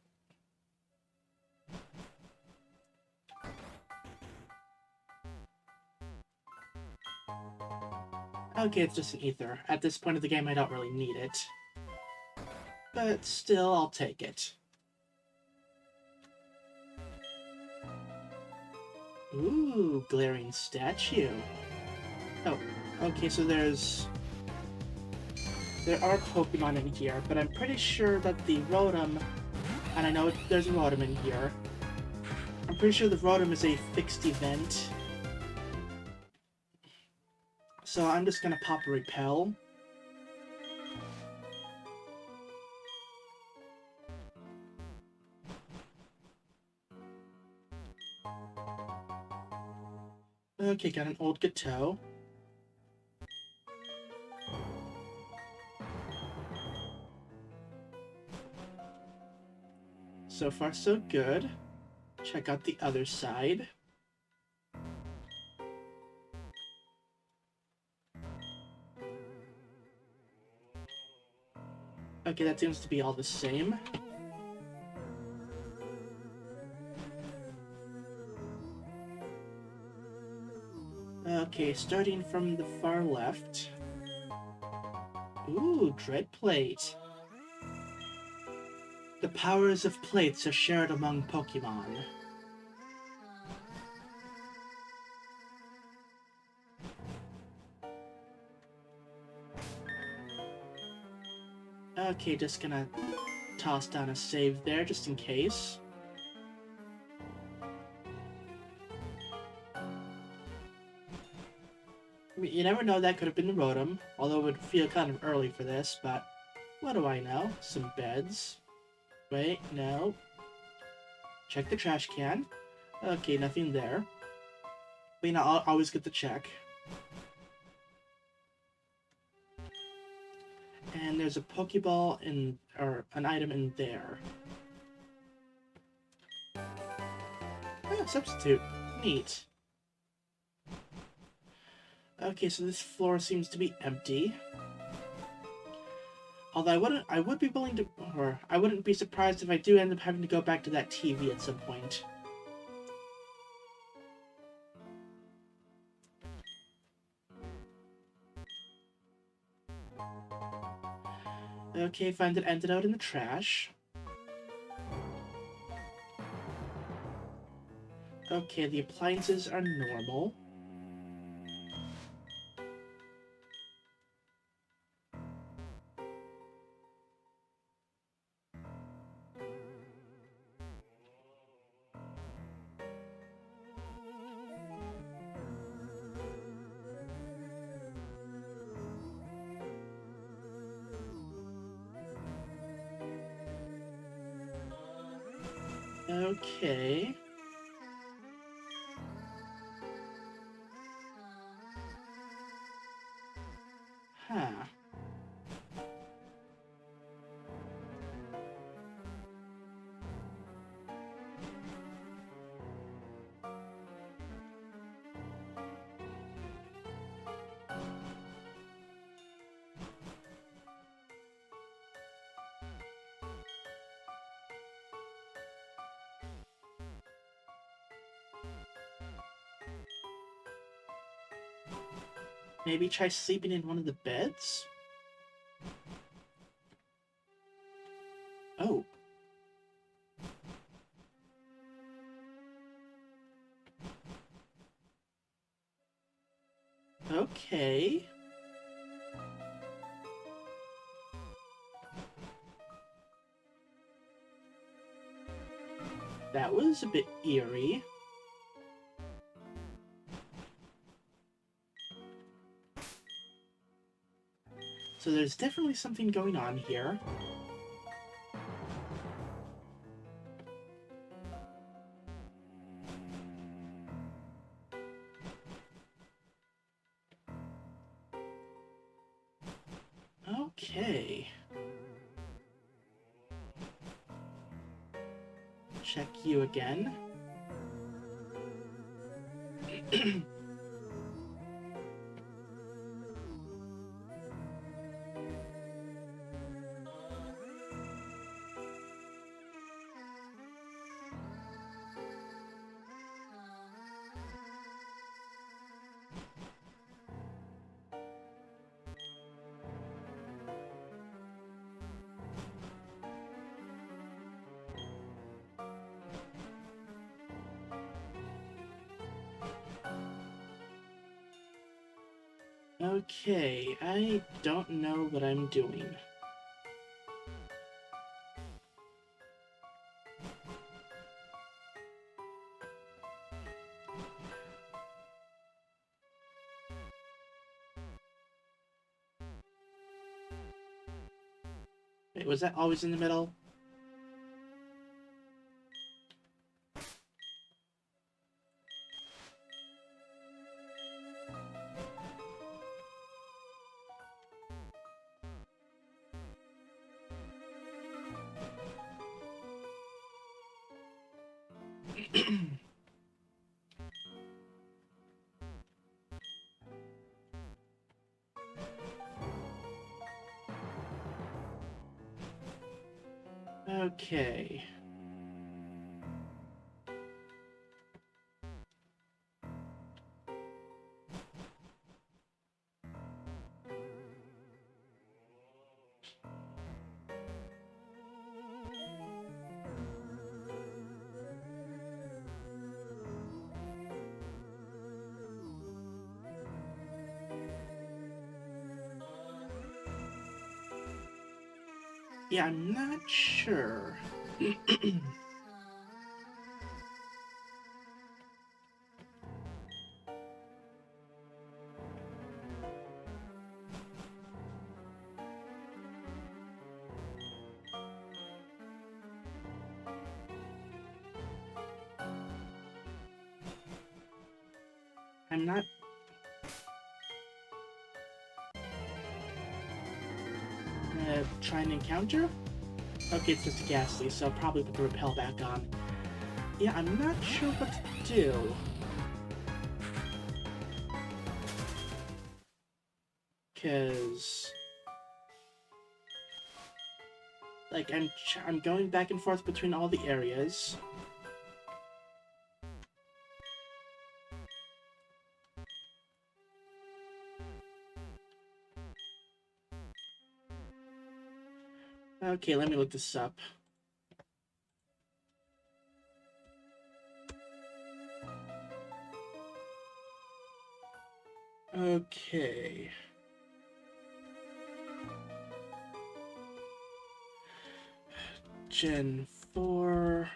Okay, it's just an ether. At this point of the game, I don't really need it. But still, I'll take it. Ooh, glaring statue. Oh, okay, so there are Pokemon in here, but I'm pretty sure that the Rotom, and I know there's a Rotom in here, I'm pretty sure the Rotom is a fixed event. So I'm just gonna pop a Repel. Okay, got an old Gateau. So far, so good. Check out the other side. Okay, that seems to be all the same. Okay, starting from the far left. Ooh, Dread Plate. The powers of plates are shared among Pokemon. Okay, just gonna toss down a save there, just in case. I mean, you never know, that could have been the Rotom, although it would feel kind of early for this, but what do I know? Some beds. Wait, no. Check the trash can. Okay, nothing there. But you know, I'll always get the check. And there's a Pokeball in, or an item in there. Oh, substitute. Neat. Okay, so this floor seems to be empty. Although I would be willing to, or I wouldn't be surprised if I do end up having to go back to that TV at some point. Okay, find an antidote in the trash. Okay, the appliances are normal. Okay. Huh. Maybe try sleeping in one of the beds? Oh. Okay. That was a bit eerie. So there's definitely something going on here. Okay. Check you again. Okay, I don't know what I'm doing. Wait, was that always in the middle? Okay. Yeah, I'm not sure. I'm not... try and encounter? Okay, it's just a ghastly, so I'll probably put the repel back on. Yeah, I'm not sure what to do. Cause... like, I'm going back and forth between all the areas. Okay, let me look this up. Okay. Gen 4,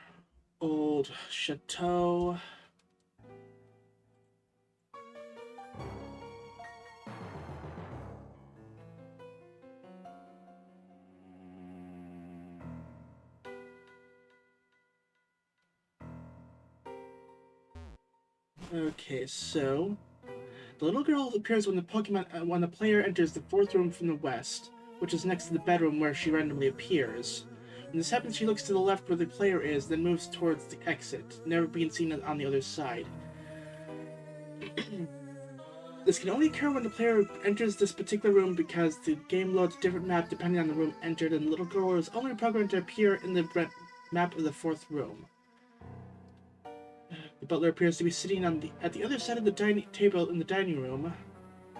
Old Chateau. Okay, so the little girl appears when when the player enters the fourth room from the west, which is next to the bedroom where she randomly appears. When this happens, she looks to the left where the player is, then moves towards the exit, never being seen on the other side. This can only occur when the player enters this particular room because the game loads a different map depending on the room entered, and the little girl is only programmed to appear in the map of the fourth room. The butler appears to be sitting at the other side of the dining table in the dining room.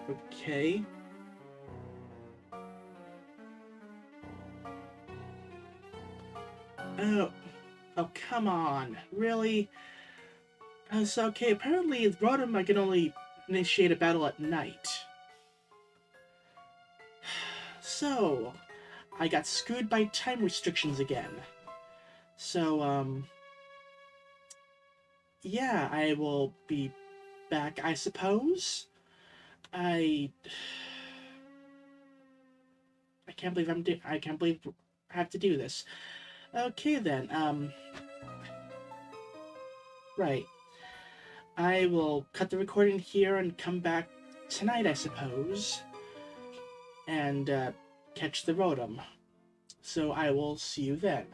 Okay. Oh, oh, come on. Really? So, okay, apparently with Rotom I can only initiate a battle at night. So, I got screwed by time restrictions again. So, yeah, I will be back, I suppose. I can't believe I can't believe I have to do this. Okay then, right. I will cut the recording here and come back tonight, I suppose, and catch the Rotom. So I will see you then.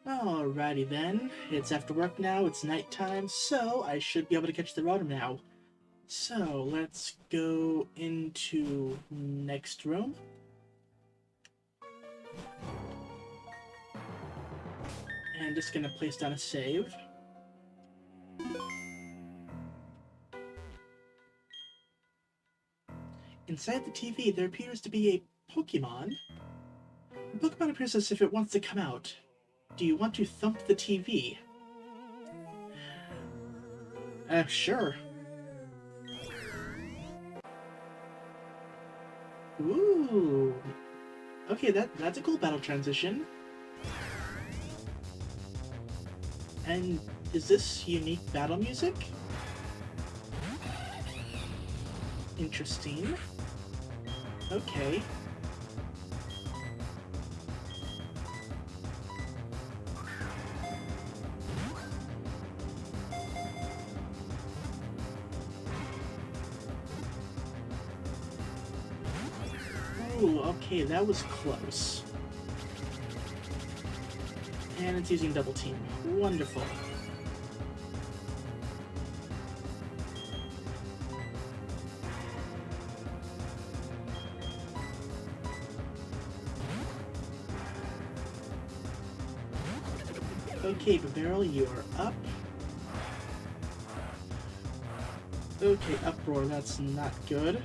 Alrighty then, it's after work now, it's nighttime, so I should be able to catch the Rotom now. So let's go into next room. And just gonna place down a save. Inside the TV, there appears to be a Pokemon. The Pokemon appears as if it wants to come out. Do you want to thump the TV? Sure. Ooh. Okay, that's a cool battle transition. And is this unique battle music? Interesting. Okay. Ooh, okay, that was close. And it's using double team. Wonderful. Okay, Barrel, you are up. Okay, Uproar, that's not good.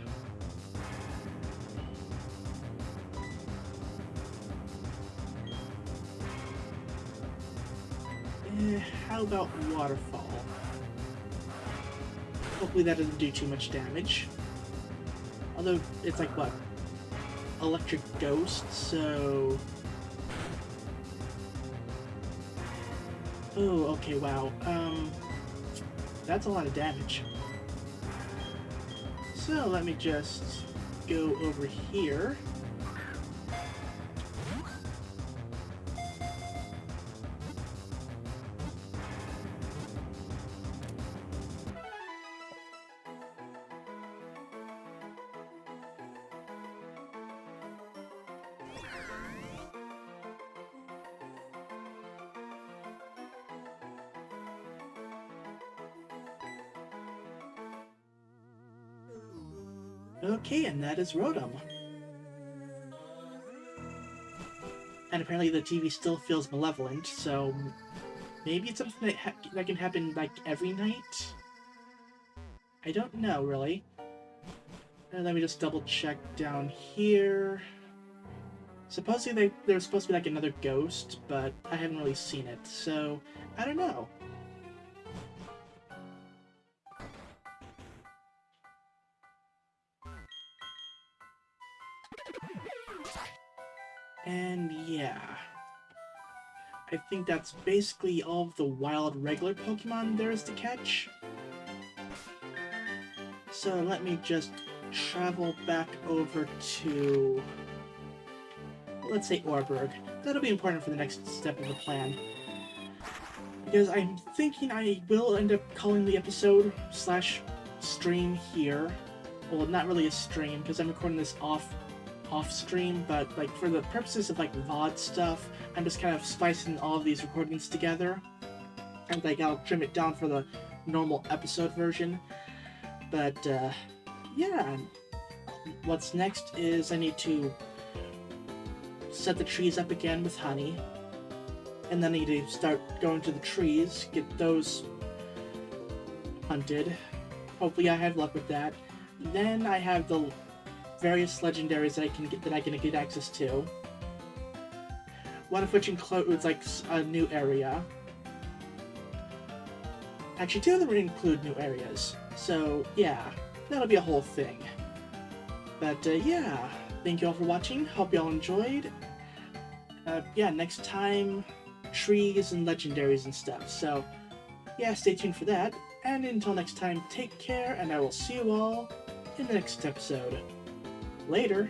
How about Waterfall? Hopefully that doesn't do too much damage. Although, it's like, what? Electric Ghost, so... Oh, okay, wow. That's a lot of damage. So, let me just go over here. Okay, and that is Rotom. And apparently the TV still feels malevolent, so maybe it's something that can happen, like, every night? I don't know, really. And let me just double check down here. Supposedly there's supposed to be, like, another ghost, but I haven't really seen it, so I don't know. And yeah, I think that's basically all of the wild regular Pokemon there is to catch. So let me just travel back over to, let's say, Orberg. That'll be important for the next step of the plan. Because I'm thinking I will end up calling the episode / stream here. Well, not really a stream, because I'm recording this off stream, but like for the purposes of like VOD stuff, I'm just kind of spicing all of these recordings together, and like I'll trim it down for the normal episode version. But yeah, what's next is I need to set the trees up again with honey, and then I need to start going to the trees, get those hunted. Hopefully I have luck with that. Then I have the various legendaries that I can get access to. One of which includes like a new area. Actually, two of them include new areas. So yeah, that'll be a whole thing. But yeah, thank you all for watching. Hope you all enjoyed. Yeah, next time, trees and legendaries and stuff. So yeah, stay tuned for that. And until next time, take care, and I will see you all in the next episode. Later.